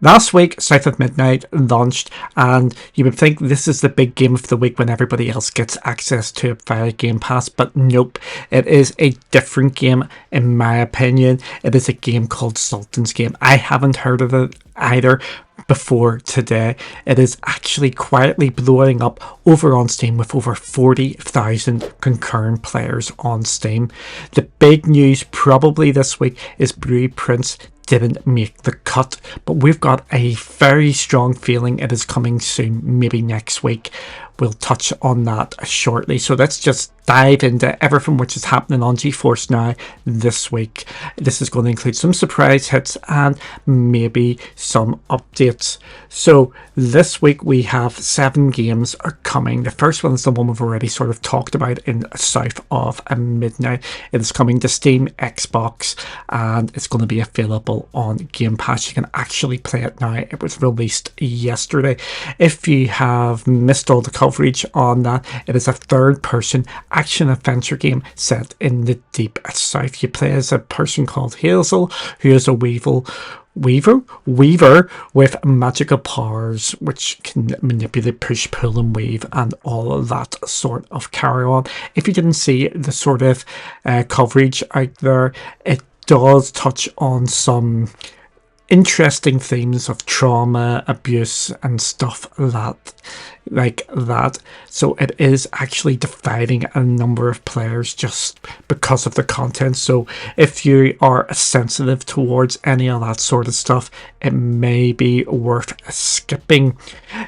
Last week, South of Midnight launched, and you would think this is the big game of the week when everybody else gets access to it via Game Pass, but nope, it is a different game in my opinion. It is a game called Sultan's Game. I haven't heard of it either before today. It is actually quietly blowing up over on Steam with over 40,000 concurrent players on Steam. The big news probably this week is Blue Prince didn't make the cut, but we've got a very strong feeling it is coming soon, maybe next week. We'll touch on that shortly. So let's just dive into everything which is happening on GeForce Now this week. This is going to include some surprise hits and maybe some updates. So this week we have 7 games are coming. The first one is the one we've already sort of talked about in South of Midnight. It is coming to Steam, Xbox, and it's going to be available on Game Pass. You can actually play it now. It was released yesterday. If you have missed all the coverage on that, it is a third-person action-adventure game set in the deep south. You play as a person called Hazel, who is a weaver with magical powers which can manipulate, push, pull and weave and all of that sort of carry on. If you didn't see the sort of coverage out there, it does touch on some interesting themes of trauma, abuse and stuff like that. So it is actually dividing a number of players just because of the content. So if you are sensitive towards any of that sort of stuff, it may be worth skipping.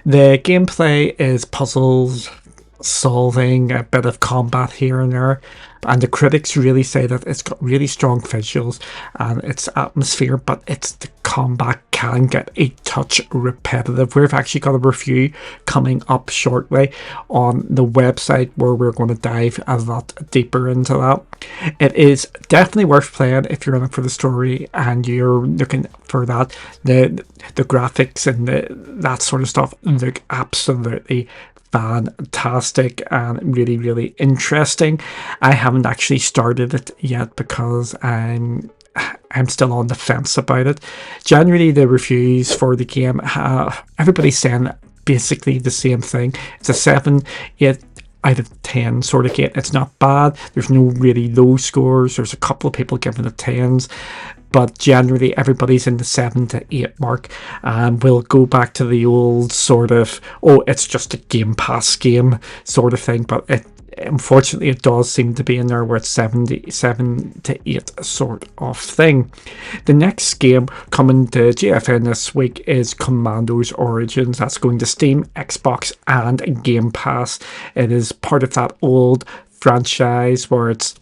The gameplay is puzzles, solving, a bit of combat here and there, and the critics really say that it's got really strong visuals and its atmosphere, but it's the combat can get a touch repetitive. We've actually got a review coming up shortly on the website where we're going to dive a lot deeper into that. It is definitely worth playing if you're in it for the story and you're looking for that. The graphics and that sort of stuff look absolutely fantastic and really, really interesting. I haven't actually started it yet because I'm still on the fence about it. Generally, the reviews for the game, everybody's saying basically the same thing. It's a 7, 8 out of 10 sort of game. It's not bad. There's no really low scores. There's a couple of people giving it 10s. But generally everybody's in the 7 to 8 mark, and we'll go back to the old sort of, it's just a Game Pass game sort of thing, but unfortunately it does seem to be in there where it's 7 to 8 sort of thing. The next game coming to GFN this week is Commandos Origins. That's going to Steam, Xbox and Game Pass. It is part of that old franchise where it's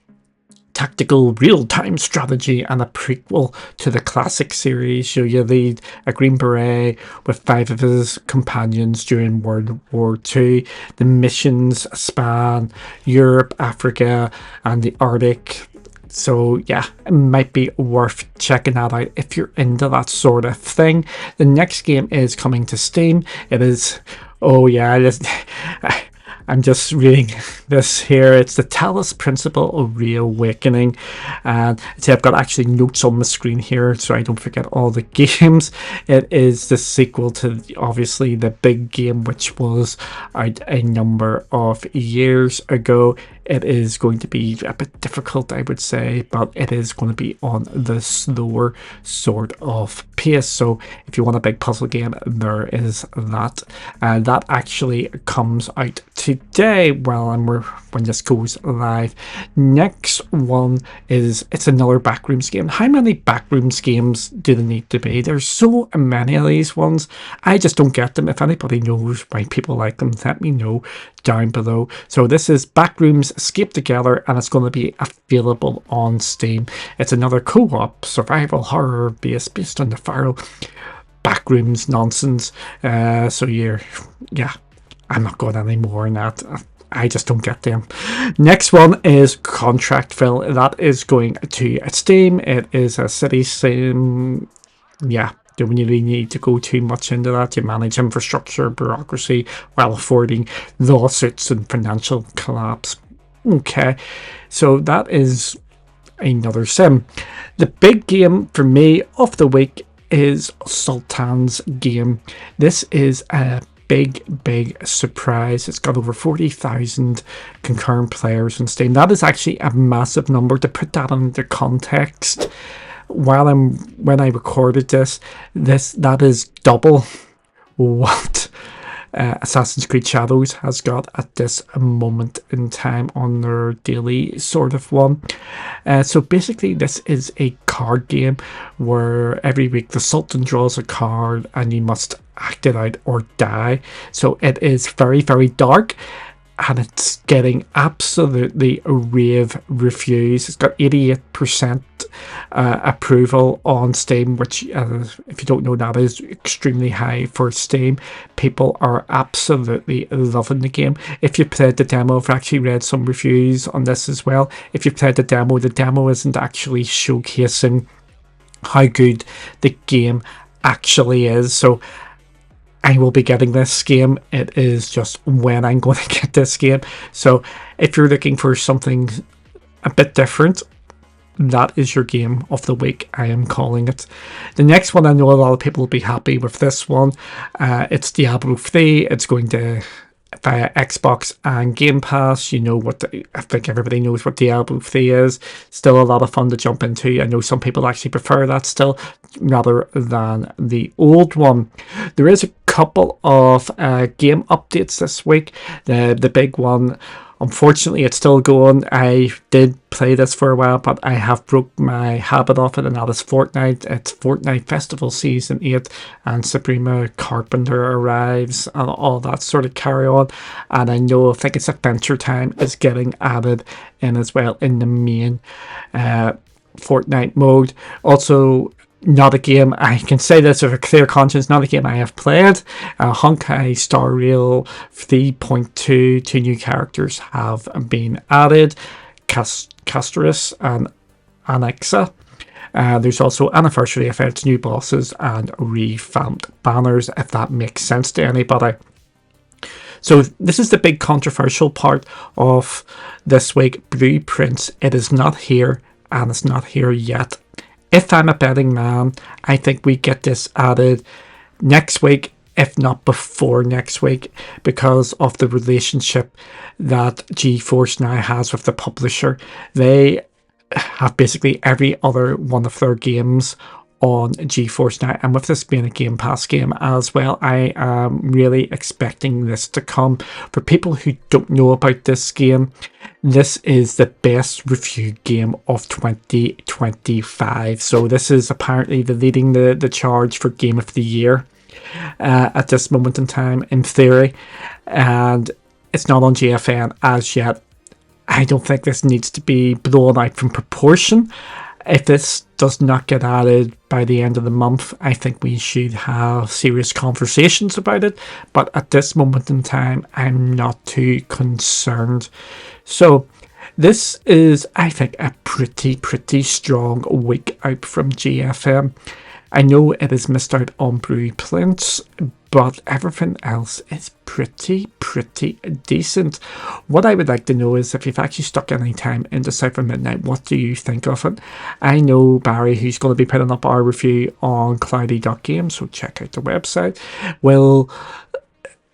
tactical real-time strategy and a prequel to the classic series. You lead a Green Beret with 5 of his companions during World War II. The missions span Europe, Africa and the Arctic. So yeah, it might be worth checking that out if you're into that sort of thing. The next game is coming to Steam. It is, I'm just reading this here. It's the Talos principle of Reawakening. And I've got actually notes on the screen here so I don't forget all the games. It is the sequel to obviously the big game which was out a number of years ago. It is going to be a bit difficult, I would say, but it is going to be on the slower sort of pace. So if you want a big puzzle game, there is that. That actually comes out today when this goes live. Next one is, it's another Backrooms game. How many Backrooms games do there need to be? There's so many of these ones. I just don't get them. If anybody knows why people like them, let me know down below. So this is Backrooms Escape Together, and it's going to be available on Steam. It's another co-op survival horror based on the viral Backrooms nonsense. I'm not going any more on that. I just don't get them. Next one is ContractVille. That is going to Steam. It is a city sim. Don't really need to go too much into that. You manage infrastructure, bureaucracy, while avoiding lawsuits and financial collapse. Okay, so that is another sim. The big game for me of the week is Sultan's game. This is a big surprise. It's got over 40,000 concurrent players on Steam. That is actually a massive number. To put that into context, when I recorded this, that is double what Assassin's Creed Shadows has got at this moment in time on their daily sort of one. So basically this is a card game where every week the Sultan draws a card and you must act it out or die. So it is very dark, and it's getting absolutely rave reviews. It's got 88% approval on Steam, which if you don't know, that is extremely high for Steam. People are absolutely loving the game. If you played the demo, I've actually read some reviews on this as well. If you played the demo isn't actually showcasing how good the game actually is. So I will be getting this game. It is just when I'm going to get this game. So if you're looking for something a bit different, that is your game of the week, I am calling it. The next one, I know a lot of people will be happy with this one. It's Diablo 3. It's going to via Xbox and Game Pass. You know what I think everybody knows what Diablo 3 is. Still a lot of fun to jump into. I know some people actually prefer that still rather than the old one. There is a couple of game updates this week. The big one, unfortunately, it's still going. I did play this for a while, but I have broke my habit of it, and that is Fortnite. It's Fortnite Festival Season 8, and Sabrina Carpenter arrives, and all that sort of carry on. And I think it's Adventure Time is getting added in as well in the main Fortnite mode. Also, not a game, I can say this with a clear conscience, not a game I have played. Honkai Star Rail 3.2, 2 new characters have been added, Castoris and Anixa. There's also anniversary events, new bosses, and revamped banners, if that makes sense to anybody. So this is the big controversial part of this week. Blueprints, it is not here, and it's not here yet. If I'm a betting man, I think we get this added next week, if not before next week, because of the relationship that GeForce Now has with the publisher. They have basically every other one of their games on GeForce Now, and with this being a Game Pass game as well, I am really expecting this to come. For people who don't know about this game, this is the best reviewed game of 2025. So this is apparently leading the charge for Game of the Year at this moment in time, in theory, and it's not on GFN as yet. I don't think this needs to be blown out from proportion. If this does not get added by the end of the month, I think we should have serious conversations about it. But at this moment in time, I'm not too concerned. So this is, I think, a pretty strong week out from GFN. I know it is missed out on Blueprints, but everything else is pretty decent. What I would like to know is if you've actually stuck any time into Cypher Midnight, what do you think of it? I know Barry, who's going to be putting up our review on cloudy.games, so check out the website, will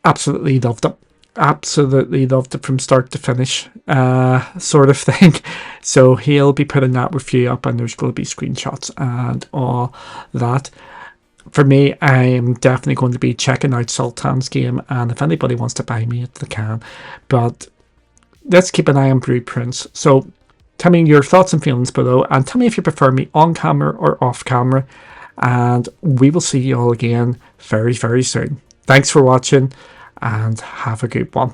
absolutely loved it. Absolutely loved it from start to finish, sort of thing. So he'll be putting that review up, and there's going to be screenshots and all that. For me, I'm definitely going to be checking out Sultan's game, and if anybody wants to buy me it, they can. But let's keep an eye on Blueprints. So tell me your thoughts and feelings below, and tell me if you prefer me on camera or off camera, and we will see you all again very soon. Thanks for watching, and have a good one.